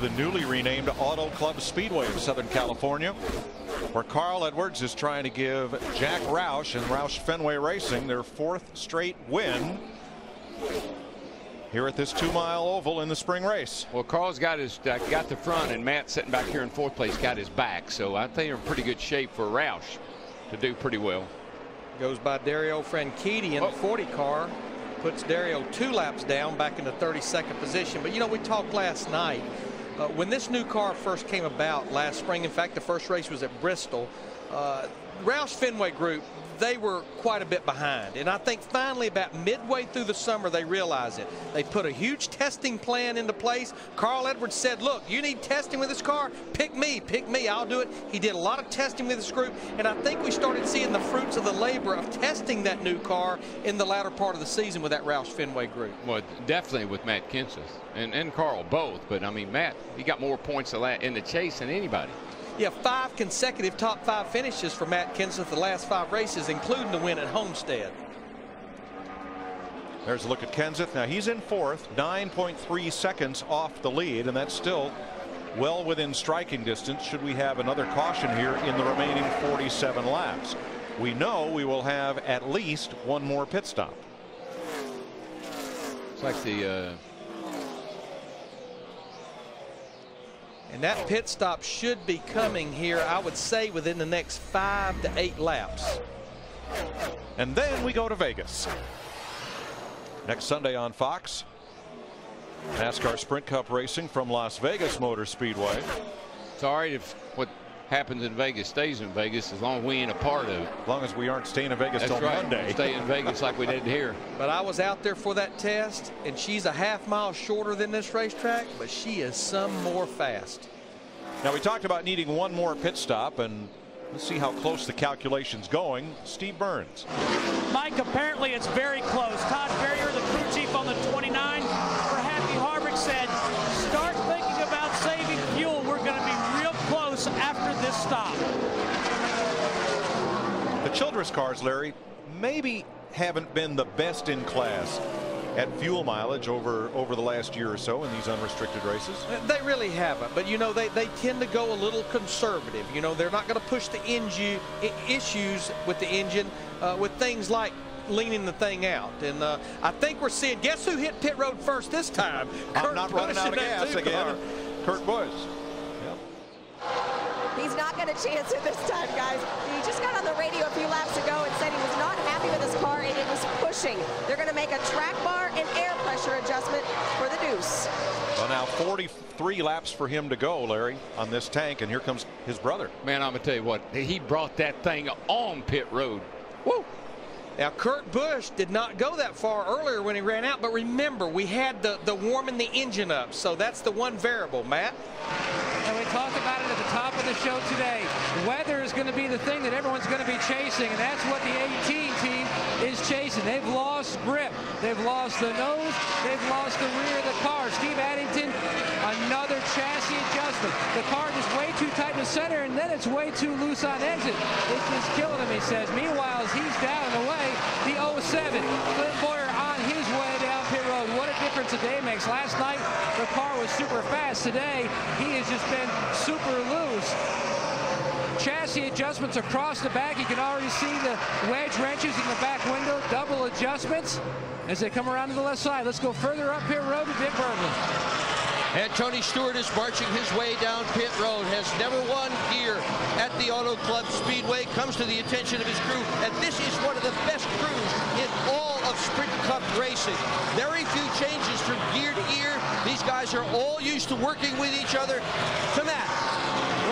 The newly renamed Auto Club Speedway of Southern California, where Carl Edwards is trying to give Jack Roush and Roush Fenway Racing their 4th straight win here at this 2-mile oval in the spring race. Well, Carl's got the front, and Matt sitting back here in 4th place got his back, so I think they're in pretty good shape for Roush to do pretty well. Goes by Dario Franchitti in the 40 car, puts Dario 2 laps down back in the 32nd position. But you know, we talked last night when this new car first came about last spring. In fact, the first race was at Bristol. Roush Fenway Group, they were quite a bit behind, and I think finally about midway through the summer they realized it. They put a huge testing plan into place. Carl Edwards said, look, you need testing with this car, pick me, I'll do it. He did a lot of testing with this group, and I think we started seeing the fruits of the labor of testing that new car in the latter part of the season with that Roush Fenway Group. Well, definitely with Matt Kenseth and Carl both, but I mean, Matt, he got more points in the chase than anybody. Yeah, 5 consecutive top 5 finishes for Matt Kenseth the last 5 races, including the win at Homestead. There's a look at Kenseth. Now he's in 4th, 9.3 seconds off the lead, and that's still well within striking distance should we have another caution here in the remaining 47 laps. We know we will have at least one more pit stop. It's like the and that pit stop should be coming here, I would say, within the next 5 to 8 laps. And then we go to Vegas. Next Sunday on Fox, NASCAR Sprint Cup racing from Las Vegas Motor Speedway. It's all right if what happens in Vegas stays in Vegas, as long as we ain't a part of it. As long as we aren't staying in Vegas till Monday. Stay in Vegas like we did here. But I was out there for that test, and she's a half-mile shorter than this racetrack, but she is some more fast. Now we talked about needing one more pit stop, and let's see how close the calculation's going. Steve Burns. Mike, apparently it's very close. Todd Ferrier, the crew chief on the 29 for Happy Harvick, said, start thinking about saving fuel. We're going to be real close after this stop. The Childress cars, Larry, maybe haven't been the best in class at fuel mileage over the last year or so in these unrestricted races. They really haven't, but you know, they tend to go a little conservative. You know, they're not going to push the issues with the engine with things like leaning the thing out. And I think we're seeing, guess who hit pit road first this time? I'm not running out of gas again. Kurt Busch. He's not going to chance it this time, guys. He just got on the radio a few laps ago and said he was not happy with his car and it was pushing. They're going to make a track bar and air pressure adjustment for the deuce. Well, now 43 laps for him to go, Larry, on this tank, and here comes his brother. Man, I'm going to tell you what, he brought that thing on pit road. Woo! Now, Kurt Busch did not go that far earlier when he ran out, but remember, we had the warming the engine up, so that's the one variable, Matt. And we talked about it at the top of the show today. Weather is going to be the thing that everyone's going to be chasing, and that's what the 18 team is chasing. They've lost grip. They've lost the nose. They've lost the rear of the car. Steve Addington, another chassis adjustment. The car is way too tight in the center, and then it's way too loose on exit. It's just killing him, he says. Meanwhile, as he's down and away, the 07, Clint Boyer on his way down pit road. What a difference a day makes. Last night, the car was super fast. Today, he has just been super loose. Chassis adjustments across the back. You can already see the wedge wrenches in the back window. Double adjustments as they come around to the left side. Let's go further up pit road to Dick Berglund. And Tony Stewart is marching his way down pit road, has never won here at the Auto Club Speedway, comes to the attention of his crew, and this is one of the best crews in all of Sprint Cup racing. Very few changes from gear to gear. These guys are all used to working with each other. To Matt.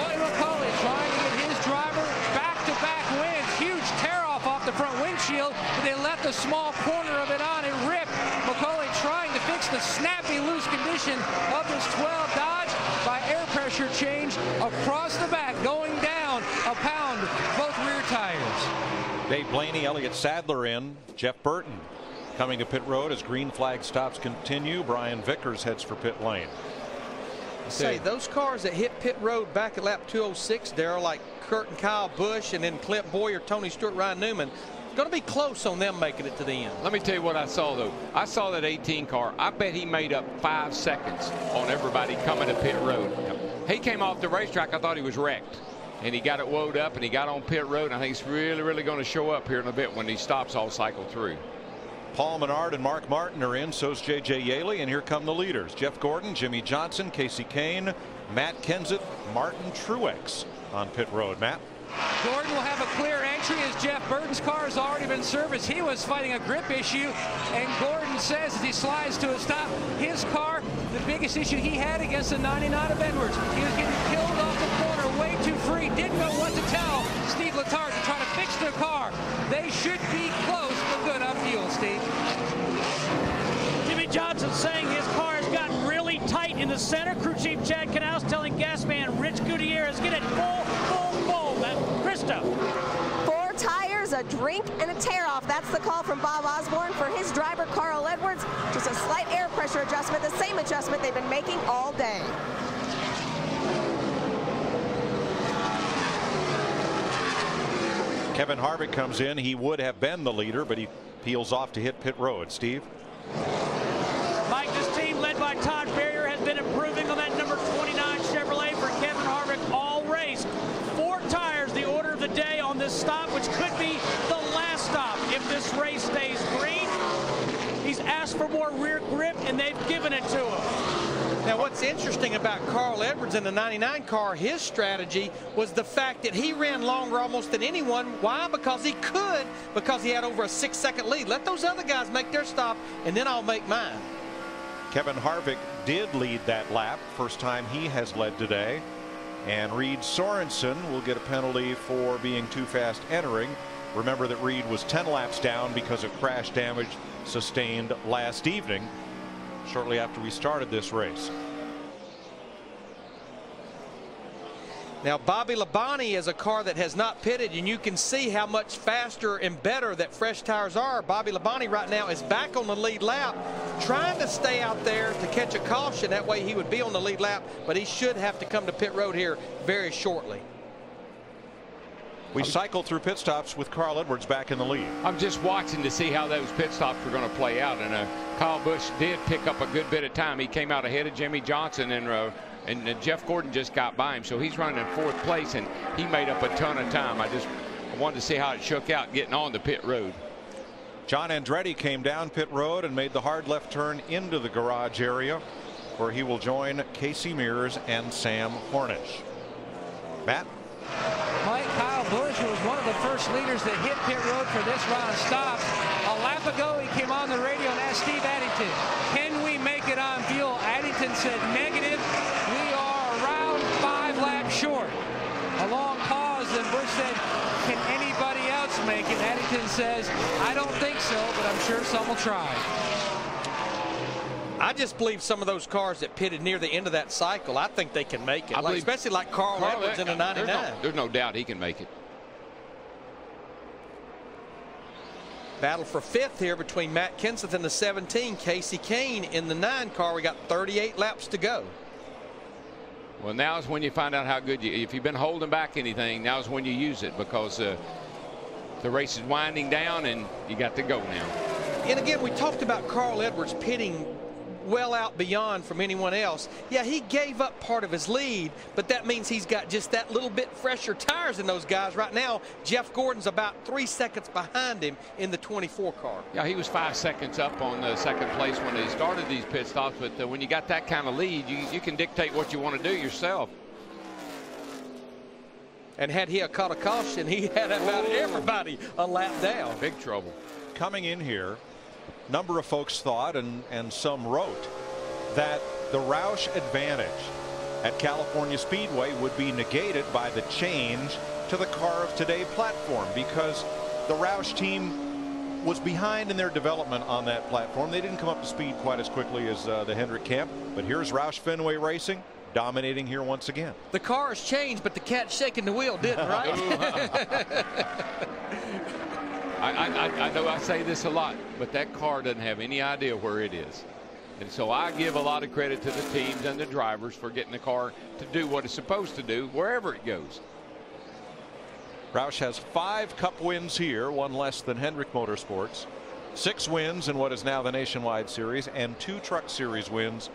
Roy McCauley trying to get his driver back-to-back wins. Huge tear-off off the front windshield, but they left a small corner of it on and ripped. McCauley trying to fix the snappy loose condition of this 12 Dodge by air pressure change across the back, going down a pound, both rear tires. Dave Blaney, Elliott Sadler in. Jeff Burton coming to pit road as green flag stops continue. Brian Vickers heads for pit lane. Say, those cars that hit pit road back at lap 206, Darrell, like Kurt and Kyle Busch and then Clint Boyer, Tony Stewart, Ryan Newman, going to be close on them making it to the end. Let me tell you what I saw, though. I saw that 18 car. I bet he made up 5 seconds on everybody coming to pit road. He came off the racetrack. I thought he was wrecked. And he got it woed up, and he got on pit road. And I think it's really, really going to show up here in a bit when he stops all cycle through. Paul Menard and Mark Martin are in. So's J.J. Yaley. And here come the leaders. Jeff Gordon, Jimmy Johnson, Casey Kane, Matt Kenseth, Martin Truex on pit road. Matt? Gordon will have a clear entry as Jeff Burton's car has already been serviced. He was fighting a grip issue, and Gordon says as he slides to a stop, his car, the biggest issue he had against the 99 of Edwards. He was getting killed off the corner, way too free, didn't know what to tell Steve Letarte to try to fix their car. They should be close but good on fuel, Steve. Jimmy Johnson saying his car has gotten really tight in the center. Crew Chief Chad Canals telling gas man Rich Gutierrez, get it full. Krista. 4 tires, a drink, and a tear-off. That's the call from Bob Osborne for his driver, Carl Edwards. Just a slight air pressure adjustment, the same adjustment they've been making all day. Kevin Harvick comes in. He would have been the leader, but he peels off to hit pit road. Steve? Mike, this team led by Todd Farrier has been improving on that number 29 Chevrolet for Kevin Harvick all race. 4 tires, the order of the day on this stop, which could be the last stop if this race stays green. He's asked for more rear grip, and they've given it to him. Now, what's interesting about Carl Edwards in the 99 car, his strategy was the fact that he ran longer almost than anyone. Why? Because he could, because he had over a 6-second lead. Let those other guys make their stop, and then I'll make mine. Kevin Harvick did lead that lap. First time he has led today. And Reed Sorensen will get a penalty for being too fast entering. Remember that Reed was 10 laps down because of crash damage sustained last evening, shortly after we started this race. Now, Bobby Labonte is a car that has not pitted, and you can see how much faster and better that fresh tires are. Bobby Labonte right now is back on the lead lap, trying to stay out there to catch a caution. That way he would be on the lead lap, but he should have to come to pit road here very shortly. We cycled through pit stops with Carl Edwards back in the lead. I'm just watching to see how those pit stops were going to play out, and Kyle Busch did pick up a good bit of time. He came out ahead of Jimmy Johnson, and Jeff Gordon just got by him, so he's running in 4th place, and he made up a ton of time. I wanted to see how it shook out getting on the pit road. John Andretti came down pit road and made the hard left turn into the garage area, where he will join Casey Mears and Sam Hornish. Matt? Mike, Kyle Busch was one of the first leaders that hit pit road for this round of stops. A lap ago, he came on the radio and asked Steve Addington, can we make it on fuel? Addington said negative. We are around 5 laps short. A long pause, and Busch said, can anybody else make it? Addington says, I don't think so, but I'm sure some will try. I just believe some of those cars that pitted near the end of that cycle, I think they can make it, especially like Carl Edwards in the 99. There's no doubt he can make it. Battle for 5th here between Matt Kenseth in the 17, Casey Kane in the 9 car. We got 38 laps to go. Well, now is when you find out how good if you've been holding back anything, now is when you use it, because the race is winding down and you got to go now. And again, we talked about Carl Edwards pitting well out beyond from anyone else. Yeah, he gave up part of his lead, but that means he's got just that little bit fresher tires than those guys. Right now, Jeff Gordon's about 3 seconds behind him in the 24 car. Yeah, he was 5 seconds up on second place when they started these pit stops, but when you got that kind of lead, you can dictate what you want to do yourself. And had he caught a caution, he had about everybody a lap down. Big trouble. Coming in here, number of folks thought, and some wrote, that the Roush advantage at California Speedway would be negated by the change to the Car of Today platform, because the Roush team was behind in their development on that platform. They didn't come up to speed quite as quickly as the Hendrick camp, but here's Roush Fenway Racing dominating here once again. The car has changed, but the cat shaking the wheel didn't, right? I know I say this a lot, but that car doesn't have any idea where it is. And so I give a lot of credit to the teams and the drivers for getting the car to do what it's supposed to do wherever it goes. Roush has 5 Cup wins here, 1 less than Hendrick Motorsports, 6 wins in what is now the Nationwide Series, and 2 Truck Series wins,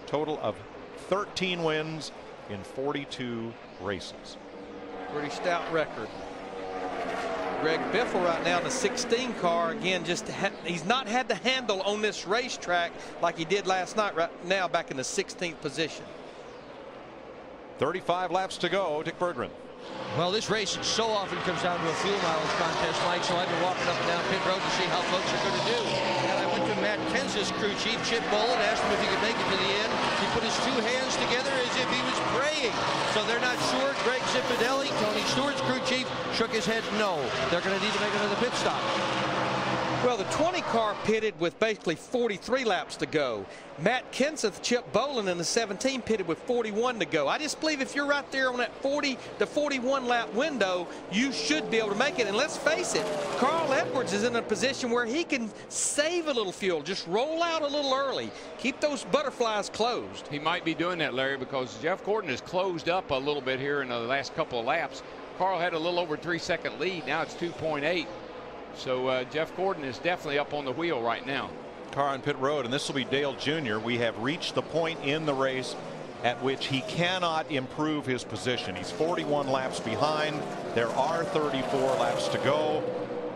total of 13 wins in 42 races. Pretty stout record. Greg Biffle right now in the 16 car again. He's not had the handle on this racetrack like he did last night. Right now back in the 16th position. 35 laps to go. Dick Berggren. Well, this race so often comes down to a fuel mileage contest, Mike, so I've been walking up and down pit road to see how folks are going to do. And I went to Matt Kenseth's crew chief, Chip Bowl, and asked him if he could make it to the end. He put his 2 hands together as if he was praying. So they're not sure. Greg Zipadelli, Tony Stewart's crew chief, shook his head no. They're going to need to make another pit stop. Well, the 20 car pitted with basically 43 laps to go. Matt Kenseth, Chip Bolin in the 17 pitted with 41 to go. I just believe if you're right there on that 40 to 41 lap window, you should be able to make it. And let's face it, Carl Edwards is in a position where he can save a little fuel. Just roll out a little early. Keep those butterflies closed. He might be doing that, Larry, because Jeff Gordon has closed up a little bit here in the last couple of laps. Carl had a little over 3-second lead. Now it's 2.8. So Jeff Gordon is definitely up on the wheel right now. Car on pit road, and this will be Dale Jr. We have reached the point in the race at which he cannot improve his position. He's 41 laps behind. There are 34 laps to go.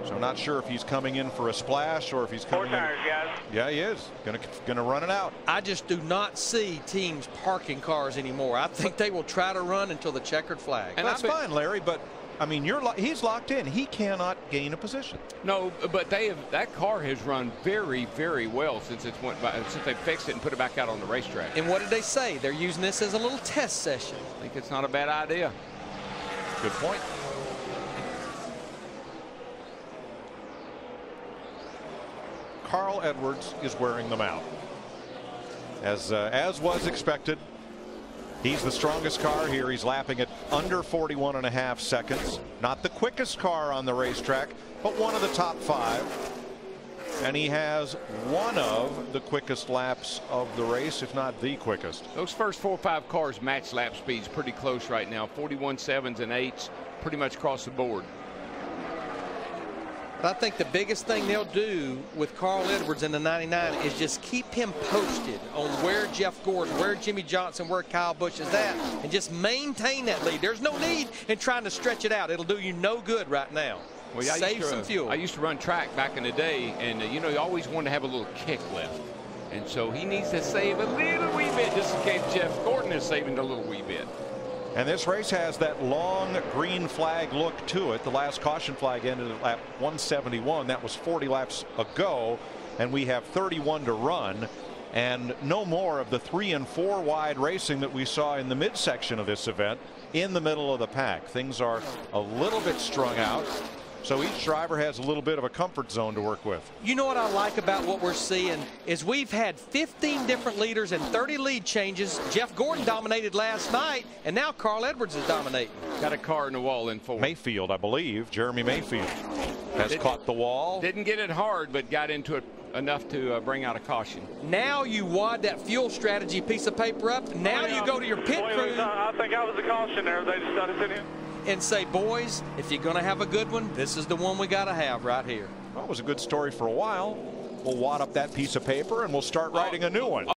So I'm not sure if he's coming in for a splash or if he's coming 4 tires, in. guys. Yeah, he is gonna run it out. I just do not see teams parking cars anymore. I think they will try to run until the checkered flag. And that's fine, Larry, but I mean, he's locked in. He cannot gain a position. No, but that car has run very, very well since they fixed it and put it back out on the racetrack. And what did they say? They're using this as a little test session. I think it's not a bad idea. Good point. Carl Edwards is wearing them out, as was expected. He's the strongest car here. He's lapping at under 41.5 seconds. Not the quickest car on the racetrack, but one of the top 5. And he has one of the quickest laps of the race, if not the quickest. Those first 4 or 5 cars match lap speeds pretty close right now. 41.7s and 8s, pretty much across the board. I think the biggest thing they'll do with Carl Edwards in the 99 is just keep him posted on where Jeff Gordon, where Jimmy Johnson, where Kyle Busch is at, and just maintain that lead. There's no need in trying to stretch it out. It'll do you no good right now. Well, save some fuel. I used to run track back in the day, and you know, you always wanted to have a little kick left. And so he needs to save a little wee bit just in case Jeff Gordon is saving a little wee bit. And this race has that long green flag look to it. The last caution flag ended at lap 171. That was 40 laps ago, and we have 31 to run, and no more of the 3 and 4 wide racing that we saw in the midsection of this event in the middle of the pack. Things are a little bit strung out, so each driver has a little bit of a comfort zone to work with. You know what I like about what we're seeing is we've had 15 different leaders and 30 lead changes. Jeff Gordon dominated last night, and now Carl Edwards is dominating. Got a car in the wall in 4. Mayfield, I believe, Jeremy Mayfield, has caught the wall. Didn't get it hard, but got into it enough to bring out a caution. Now you wad that fuel strategy piece of paper up. Now you go to your pit crew. I think I was the caution there. They just started sitting in. And say, boys, if you're going to have a good one, this is the one we got to have right here. Well, it was a good story for a while. We'll wad up that piece of paper and we'll start writing a new one.